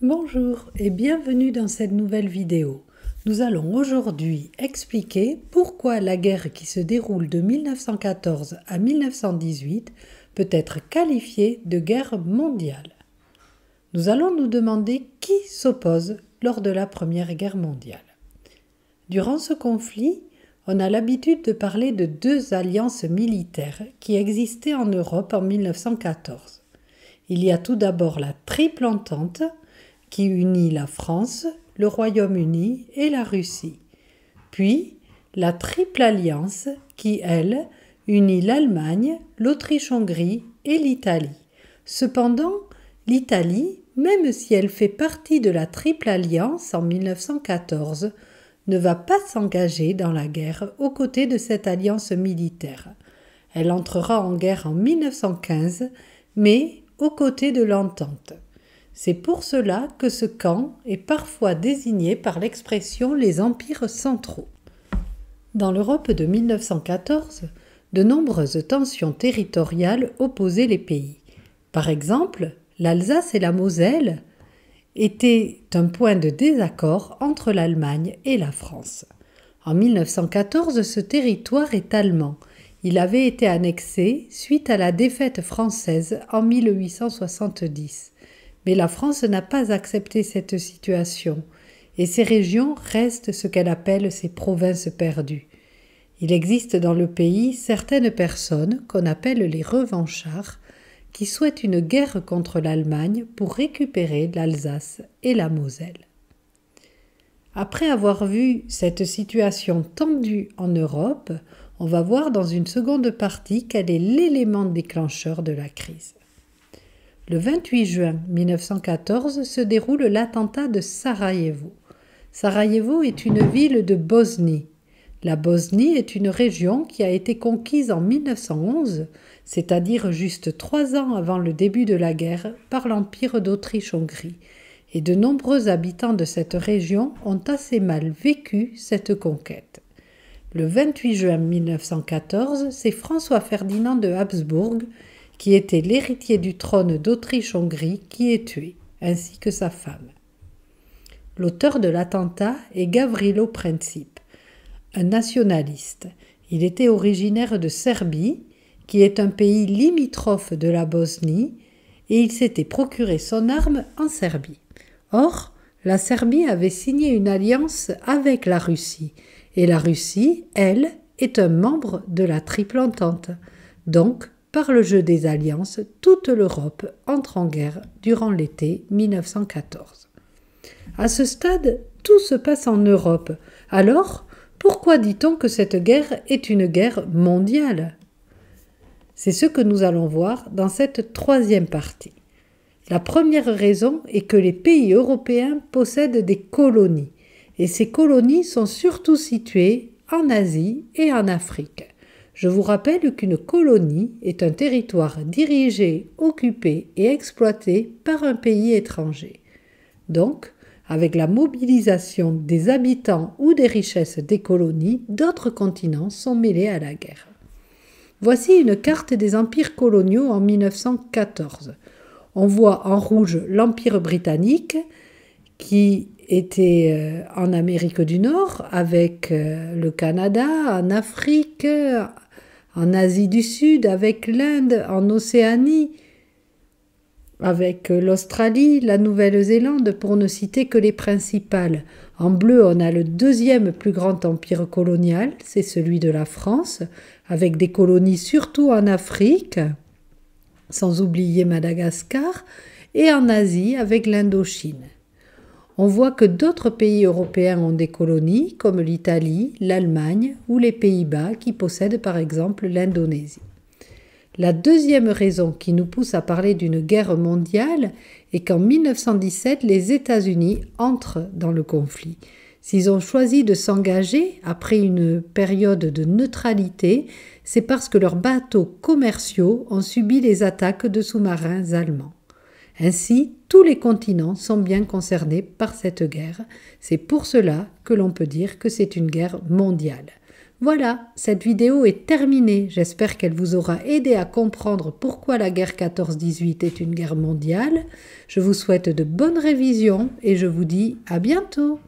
Bonjour et bienvenue dans cette nouvelle vidéo. Nous allons aujourd'hui expliquer pourquoi la guerre qui se déroule de 1914 à 1918 peut être qualifiée de guerre mondiale. Nous allons nous demander qui s'oppose lors de la Première Guerre mondiale. Durant ce conflit, on a l'habitude de parler de deux alliances militaires qui existaient en Europe en 1914. Il y a tout d'abord la Triple Entente qui unit la France, le Royaume-Uni et la Russie. Puis, la Triple Alliance qui, elle, unit l'Allemagne, l'Autriche-Hongrie et l'Italie. Cependant, l'Italie, même si elle fait partie de la Triple Alliance en 1914, ne va pas s'engager dans la guerre aux côtés de cette alliance militaire. Elle entrera en guerre en 1915, mais aux côtés de l'Entente. C'est pour cela que ce camp est parfois désigné par l'expression les empires centraux. Dans l'Europe de 1914, de nombreuses tensions territoriales opposaient les pays. Par exemple, l'Alsace et la Moselle étaient un point de désaccord entre l'Allemagne et la France. En 1914, ce territoire est allemand. Il avait été annexé suite à la défaite française en 1870. Mais la France n'a pas accepté cette situation, et ces régions restent ce qu'elle appelle ses provinces perdues. Il existe dans le pays certaines personnes, qu'on appelle les revanchards, qui souhaitent une guerre contre l'Allemagne pour récupérer l'Alsace et la Moselle. Après avoir vu cette situation tendue en Europe, on va voir dans une seconde partie quel est l'élément déclencheur de la crise. Le 28 juin 1914 se déroule l'attentat de Sarajevo. Sarajevo est une ville de Bosnie. La Bosnie est une région qui a été conquise en 1911, c'est-à-dire juste 3 ans avant le début de la guerre, par l'Empire d'Autriche-Hongrie. Et de nombreux habitants de cette région ont assez mal vécu cette conquête. Le 28 juin 1914, c'est François-Ferdinand de Habsbourg, qui était l'héritier du trône d'Autriche-Hongrie, qui est tué, ainsi que sa femme. L'auteur de l'attentat est Gavrilo Princip, un nationaliste. Il était originaire de Serbie, qui est un pays limitrophe de la Bosnie, et il s'était procuré son arme en Serbie. Or, la Serbie avait signé une alliance avec la Russie, et la Russie, elle, est un membre de la Triple Entente. Donc, par le jeu des alliances, toute l'Europe entre en guerre durant l'été 1914. À ce stade, tout se passe en Europe. Alors, pourquoi dit-on que cette guerre est une guerre mondiale ? C'est ce que nous allons voir dans cette troisième partie. La première raison est que les pays européens possèdent des colonies, et ces colonies sont surtout situées en Asie et en Afrique. Je vous rappelle qu'une colonie est un territoire dirigé, occupé et exploité par un pays étranger. Donc, avec la mobilisation des habitants ou des richesses des colonies, d'autres continents sont mêlés à la guerre. Voici une carte des empires coloniaux en 1914. On voit en rouge l'Empire britannique qui était en Amérique du Nord avec le Canada, en Afrique, en Asie du Sud, avec l'Inde, en Océanie, avec l'Australie, la Nouvelle-Zélande, pour ne citer que les principales. En bleu, on a le deuxième plus grand empire colonial, c'est celui de la France, avec des colonies surtout en Afrique, sans oublier Madagascar, et en Asie avec l'Indochine. On voit que d'autres pays européens ont des colonies, comme l'Italie, l'Allemagne ou les Pays-Bas, qui possèdent par exemple l'Indonésie. La deuxième raison qui nous pousse à parler d'une guerre mondiale est qu'en 1917, les États-Unis entrent dans le conflit. S'ils ont choisi de s'engager après une période de neutralité, c'est parce que leurs bateaux commerciaux ont subi les attaques de sous-marins allemands. Ainsi, tous les continents sont bien concernés par cette guerre. C'est pour cela que l'on peut dire que c'est une guerre mondiale. Voilà, cette vidéo est terminée. J'espère qu'elle vous aura aidé à comprendre pourquoi la guerre 14-18 est une guerre mondiale. Je vous souhaite de bonnes révisions et je vous dis à bientôt.